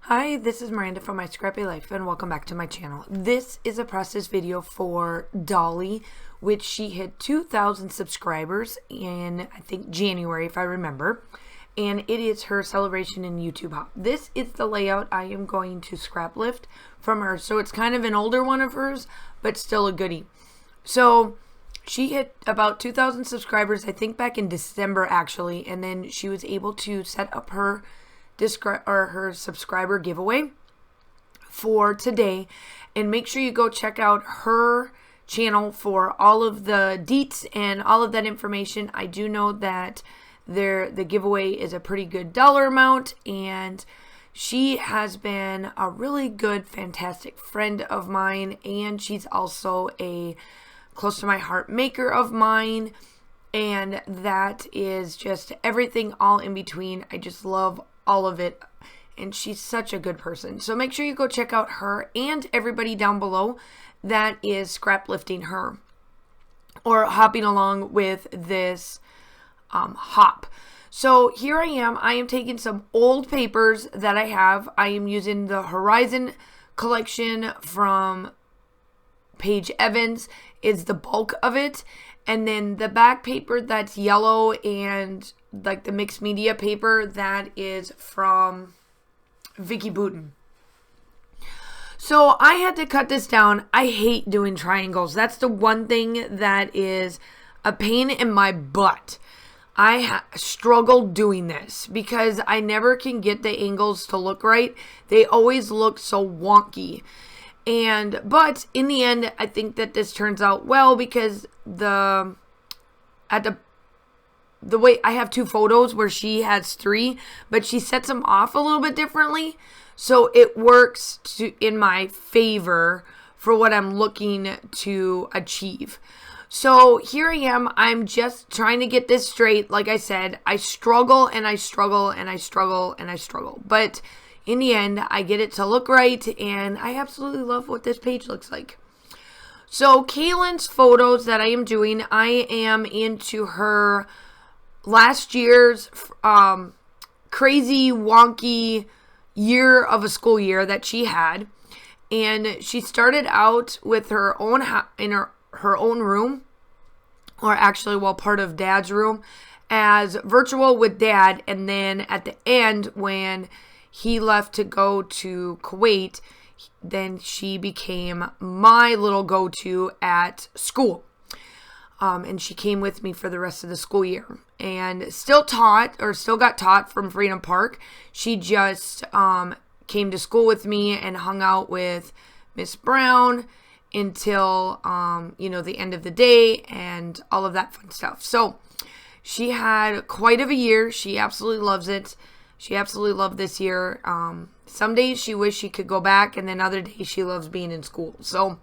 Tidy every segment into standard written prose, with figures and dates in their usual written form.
Hi, this is Miranda from My Scrappy Life and welcome back to my channel. This is a process video for Dollie, which she hit 2,000 subscribers in, I think, January if I remember. And it is her celebration in YouTube Hop. This is the layout I am going to scrap lift from her. So it's kind of an older one of hers, but still a goodie. So she hit about 2,000 subscribers, I think back in December actually. And then she was able to set up her subscriber giveaway for today, and make sure you go check out her channel for all of the deets and all of that information. I do know that the giveaway is a pretty good dollar amount, and she has been a really good, fantastic friend of mine, and she's also a close to my heart maker of mine, and that is just everything all in between. I just love all of it, and she's such a good person. So make sure you go check out her and everybody down below that is scrap lifting her or hopping along with this hop. So here I am taking some old papers that I have. I am using the Horizon collection from Paige Evans is the bulk of it, and then the back paper that's yellow and like the mixed media paper, that is from Vicky Booten. So I had to cut this down. I hate doing triangles. That's the one thing that is a pain in my butt. I struggle doing this because I never can get the angles to look right. They always look so wonky. But in the end, I think that this turns out well because the way I have two photos where she has three, but she sets them off a little bit differently. So it works in my favor for what I'm looking to achieve. So here I am. I'm just trying to get this straight. Like I said, I struggle and I struggle and I struggle and I struggle. But in the end, I get it to look right, and I absolutely love what this page looks like. So Kaylin's photos that I am doing, I am into her last year's crazy wonky year of a school year that she had, and she started out with her own in her own room, or actually part of Dad's room, as virtual with Dad, and then at the end when he left to go to Kuwait, then she became my little go-to at school. And she came with me for the rest of the school year and still got taught from Freedom Park. She just came to school with me and hung out with Miss Brown until, the end of the day and all of that fun stuff. So she had quite of a year. She absolutely loves it. She absolutely loved this year. Some days she wished she could go back, and then other days she loves being in school. So,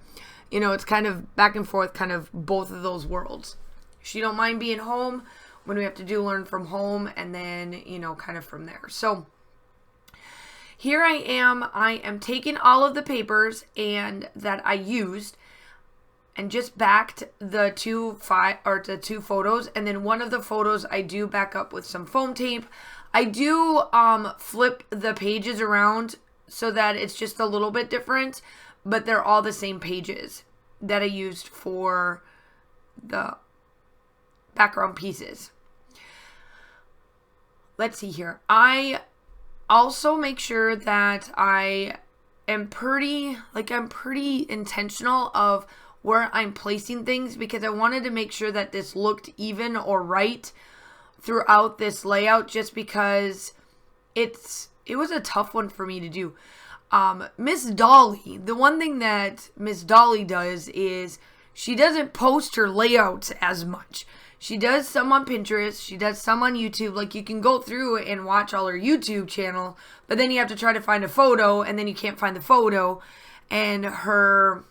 it's kind of back and forth, kind of both of those worlds. She don't mind being home when we have to learn from home, and then, kind of from there. So here I am taking all of the papers that I used and just backed the two photos, and then one of the photos I do back up with some foam tape. I do flip the pages around so that it's just a little bit different, but they're all the same pages that I used for the background pieces. Let's see here. I also make sure that I am pretty intentional of where I'm placing things, because I wanted to make sure that this looked even or right throughout this layout, just because it was a tough one for me to do. Miss Dollie, the one thing that Miss Dollie does is she doesn't post her layouts as much. She does some on Pinterest, she does some on YouTube. Like, you can go through and watch all her YouTube channel, but then you have to try to find a photo, and then you can't find the photo, and her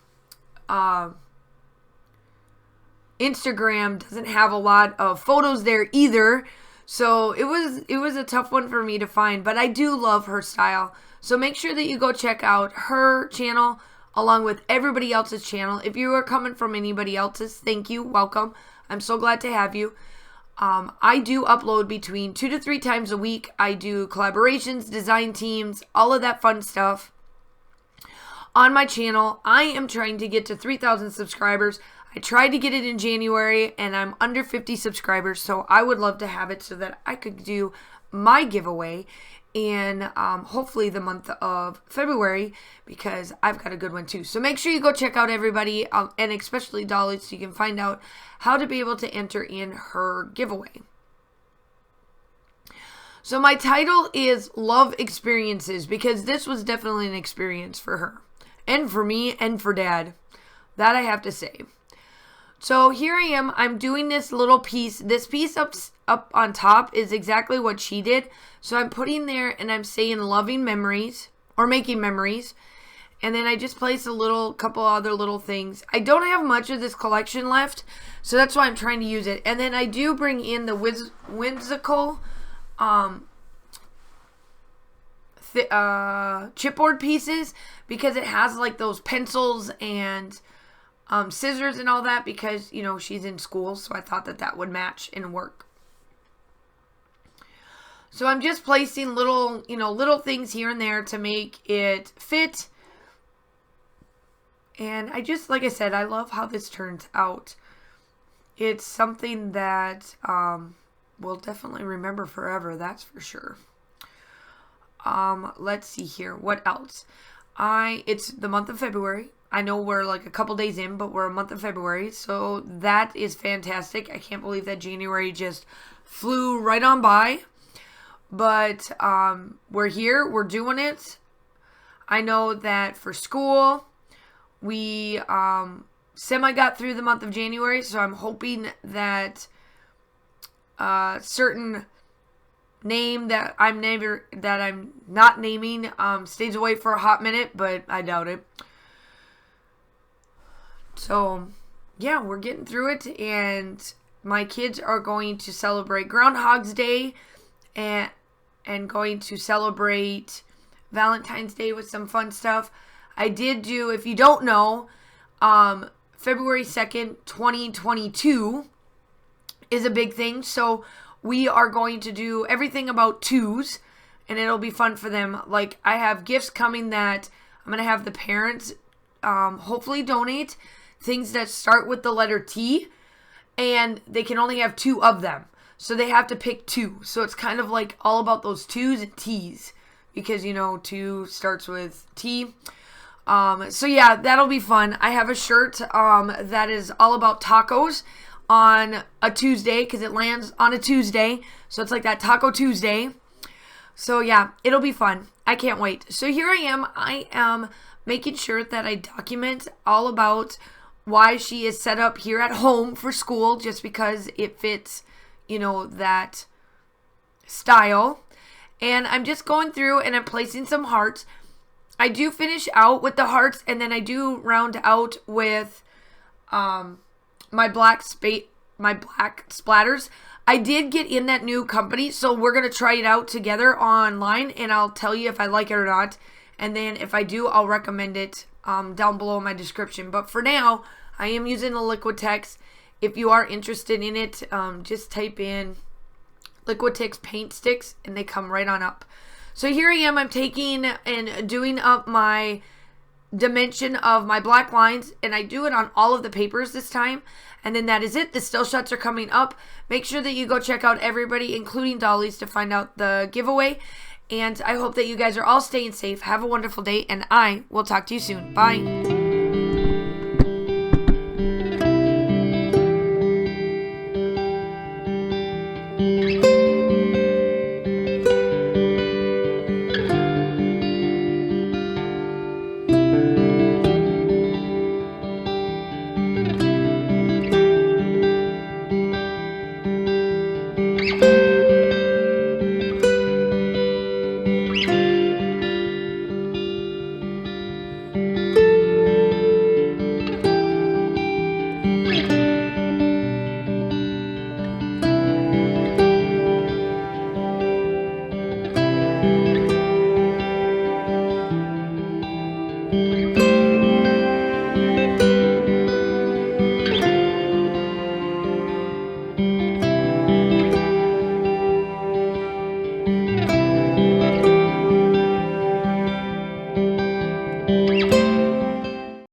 Instagram doesn't have a lot of photos there either. So it was a tough one for me to find, but I do love her style. So make sure that you go check out her channel along with everybody else's channel. If you are coming from anybody else's, thank you, welcome. I'm so glad to have you. I do upload between 2 to 3 times a week. I do collaborations, design teams, all of that fun stuff on my channel. I am trying to get to 3,000 subscribers. I tried to get it in January, and I'm under 50 subscribers, so I would love to have it so that I could do my giveaway in hopefully the month of February, because I've got a good one too. So make sure you go check out everybody, and especially Dollie, so you can find out how to be able to enter in her giveaway. So my title is Love Experiences, because this was definitely an experience for her, and for me, and for Dad. That I have to say. So here I am. I'm doing this little piece. This piece up on top is exactly what she did. So I'm putting there and I'm saying loving memories or making memories. And then I just place a couple other little things. I don't have much of this collection left, so that's why I'm trying to use it. And then I do bring in the whimsical chipboard pieces, because it has like those pencils and scissors and all that, because, you know, she's in school, so I thought that would match and work. So I'm just placing little things here and there to make it fit. And I just, like I said, I love how this turns out. It's something that we'll definitely remember forever, that's for sure. Let's see here. What else? It's the month of February. I know we're like a couple days in, but we're a month of February, so that is fantastic. I can't believe that January just flew right on by. But we're here. We're doing it. I know that for school, we semi got through the month of January, so I'm hoping that certain name that I'm not naming stays away for a hot minute, but I doubt it. So, yeah, we're getting through it, and my kids are going to celebrate Groundhog's Day and going to celebrate Valentine's Day with some fun stuff. I did do, if you don't know, February 2nd, 2022 is a big thing, so we are going to do everything about twos, and it'll be fun for them. Like, I have gifts coming that I'm going to have the parents hopefully donate things that start with the letter T, and they can only have 2 of them. So they have to pick 2. So it's kind of like all about those 2s and T's, because, you know, 2 starts with T. So yeah, that'll be fun. I have a shirt that is all about tacos on a Tuesday, because it lands on a Tuesday. So it's like that Taco Tuesday. So yeah, it'll be fun. I can't wait. So here I am. I am making sure that I document all about why she is set up here at home for school, just because it fits, you know, that style. And I'm just going through and I'm placing some hearts. I do finish out with the hearts, and then I do round out with my black splatters. I did get in that new company, so we're going to try it out together online, and I'll tell you if I like it or not. And then if I do, I'll recommend it down below in my description. But for now, I am using the Liquitex. If you are interested in it, just type in Liquitex paint sticks, and they come right on up. So here I am. I'm taking and doing up my dimension of my black lines, and I do it on all of the papers this time. And then that is it. The still shots are coming up. Make sure that you go check out everybody, including Dollie's, to find out the giveaway. And I hope that you guys are all staying safe. Have a wonderful day, and I will talk to you soon. Bye. bye.